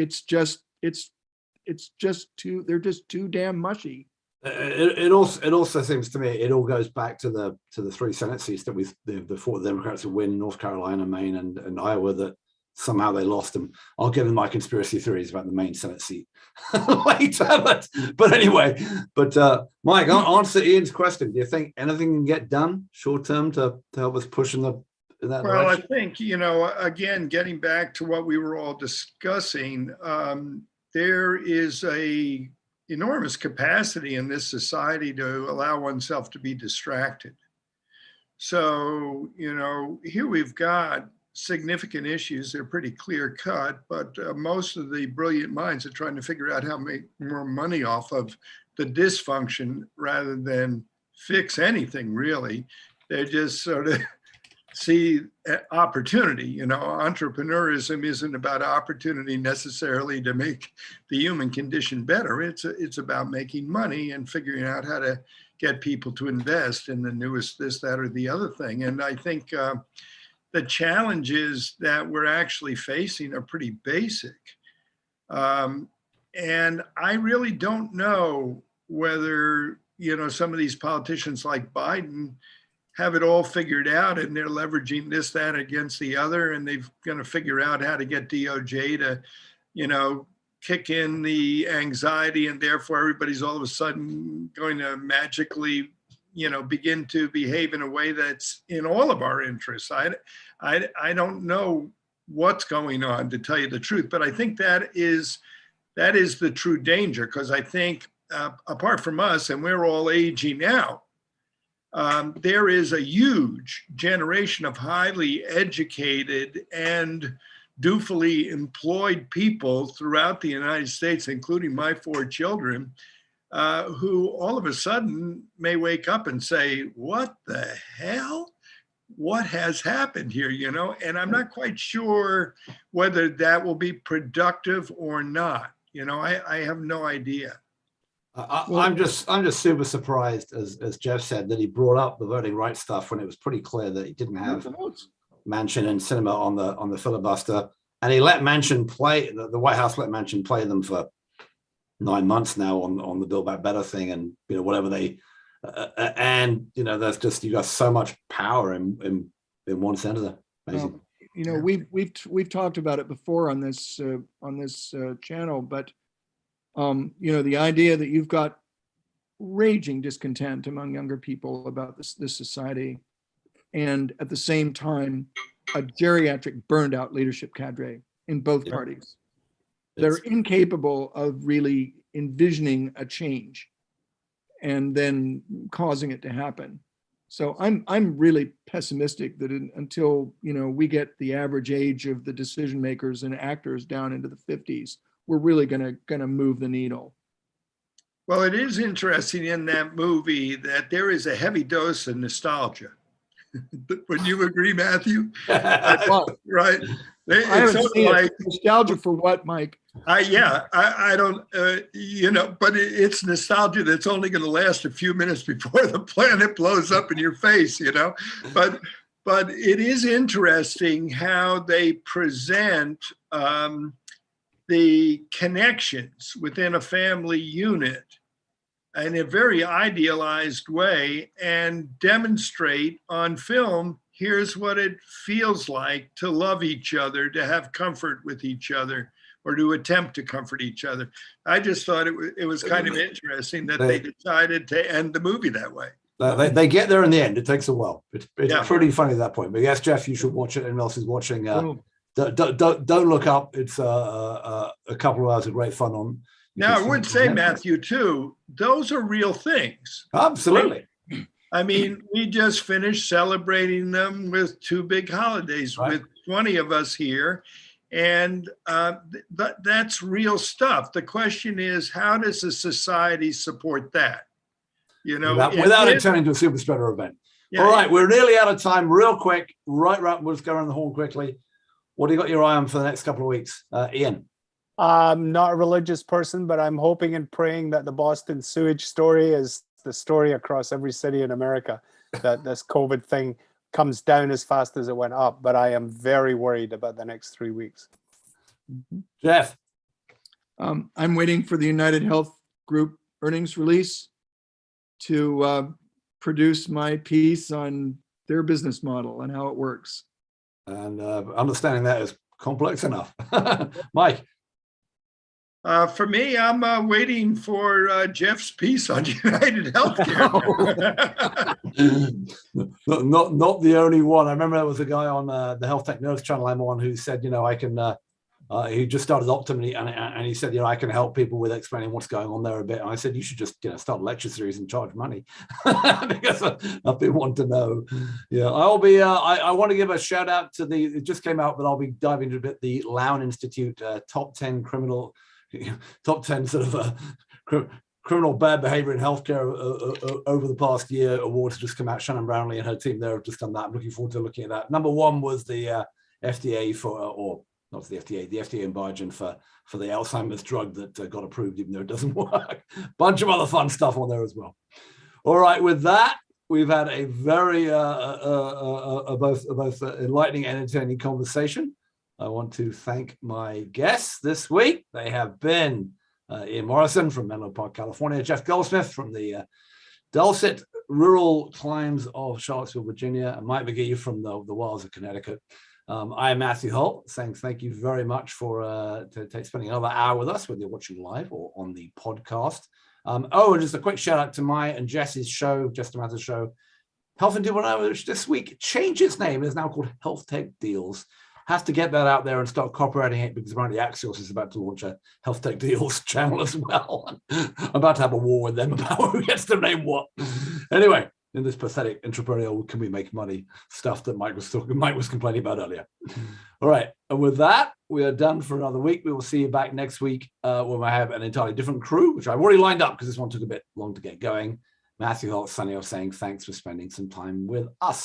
just too damn mushy. It also seems to me it all goes back to the 3 Senate seats that the 4 Democrats who win North Carolina, Maine, and Iowa, that somehow they lost them. I'll get into my conspiracy theories about the Maine Senate seat later. But anyway, Mike, answer Ian's question. Do you think anything can get done short term to help us push in that Well, direction? I think, again, getting back to what we were all discussing, there is a enormous capacity in this society to allow oneself to be distracted. So, here we've got significant issues. They're pretty clear cut, but most of the brilliant minds are trying to figure out how to make more money off of the dysfunction rather than fix anything, They're just sort of see opportunity. Entrepreneurism isn't about opportunity necessarily to make the human condition better. It's about making money and figuring out how to get people to invest in the newest this, that, or the other thing. And I think the challenges that we're actually facing are pretty basic. And I really don't know whether, some of these politicians like Biden have it all figured out and they're leveraging this, that against the other, and they're going to figure out how to get DOJ to, kick in the anxiety, and therefore everybody's all of a sudden going to magically, begin to behave in a way that's in all of our interests. I don't know what's going on, to tell you the truth, but I think that is the true danger, because I think apart from us, and we're all aging out, there is a huge generation of highly educated and dutifully employed people throughout the United States, including my 4 children, who all of a sudden may wake up and say, what the hell? What has happened here? And I'm not quite sure whether that will be productive or not. I have no idea. I'm just super surprised, as Jeff said, that he brought up the voting rights stuff when it was pretty clear that he didn't have Manchin and Sinema on the filibuster, and he let Manchin play. The White House let Manchin play them for 9 months now on the Build Back Better thing, and whatever they there's just, you got so much power in one senator. Amazing. We've talked about it before on this channel, but the idea that you've got raging discontent among younger people about this society, and at the same time, a geriatric burned out leadership cadre in both parties. They're incapable of really envisioning a change and then causing it to happen. So I'm really pessimistic that until we get the average age of the decision makers and actors down into the 50s, we're really gonna move the needle. Well, it is interesting in that movie that there is a heavy dose of nostalgia. Would you agree, Matthew? Right. I haven't seen it. Nostalgia for what, Mike? I don't, but it's nostalgia that's only going to last a few minutes before the planet blows up in your face, But it is interesting how they present the connections within a family unit in a very idealized way, and demonstrate on film, here's what it feels like to love each other, to have comfort with each other, or to attempt to comfort each other. I just thought it was kind of interesting that they decided to end the movie that way. They get there in the end. It takes a while. It's pretty funny at that point. But yes, Jeff, you should watch it. Anyone else is watching, don't look up. It's a couple of hours of great fun on. Now, I would say, Matthew, too, those are real things. Absolutely. I mean, we just finished celebrating them with 2 big holidays, right, with 20 of us here. And that's real stuff. The question is, how does a society support that? Without it turning into a super spreader event. Yeah, all right, we're nearly out of time. Real quick, right, we'll just go around the horn quickly. What do you got your eye on for the next couple of weeks? Ian? I'm not a religious person, but I'm hoping and praying that the Boston sewage story is the story across every city in America. that this COVID thing comes down as fast as it went up, but I am very worried about the next 3 weeks. Jeff. I'm waiting for the United Health Group earnings release to produce my piece on their business model and how it works. And understanding that is complex enough. Mike. For me, I'm waiting for Jeff's piece on United Healthcare. not the only one. I remember there was a guy on the Health Tech Nerds channel I'm on who said, I can. He just started Optum and he said, I can help people with explaining what's going on there a bit. And I said, you should just start a lecture series and charge money because I've been wanting to know. Yeah, I'll be. I want to give a shout out to it just came out, but I'll be diving into a bit the Lown Institute top 10 sort of criminal bad behavior in healthcare over the past year awards have just come out. Shannon Brownlee and her team there have just done that. I'm looking forward to looking at that. Number one was the FDA or not the FDA and Biogen for the Alzheimer's drug that got approved, even though it doesn't work. Bunch of other fun stuff on there as well. All right, with that, we've had a very both enlightening and entertaining conversation. I want to thank my guests this week. They have been Ian Morrison from Menlo Park, California, Jeff Goldsmith from the dulcet rural climes of Charlottesville, Virginia, and Mike Magee from the wilds of Connecticut. I am Matthew Holt, saying thank you very much for spending another hour with us, whether you're watching live or on the podcast. And just a quick shout out to my and Jess's show, Just a Matter Show, Health and Deal, which this week changed its name. It is now called Health Tech Deals. Have to get that out there and start copywriting it because apparently Axios is about to launch a Health Tech Deals channel as well. I'm about to have a war with them about who gets to name what. Anyway, in this pathetic entrepreneurial can we make money stuff that Mike was complaining about earlier. All right, and with that, we are done for another week. We will see you back next week when I have an entirely different crew, which I've already lined up because this one took a bit long to get going. Matthew Holt, signing off saying thanks for spending some time with us.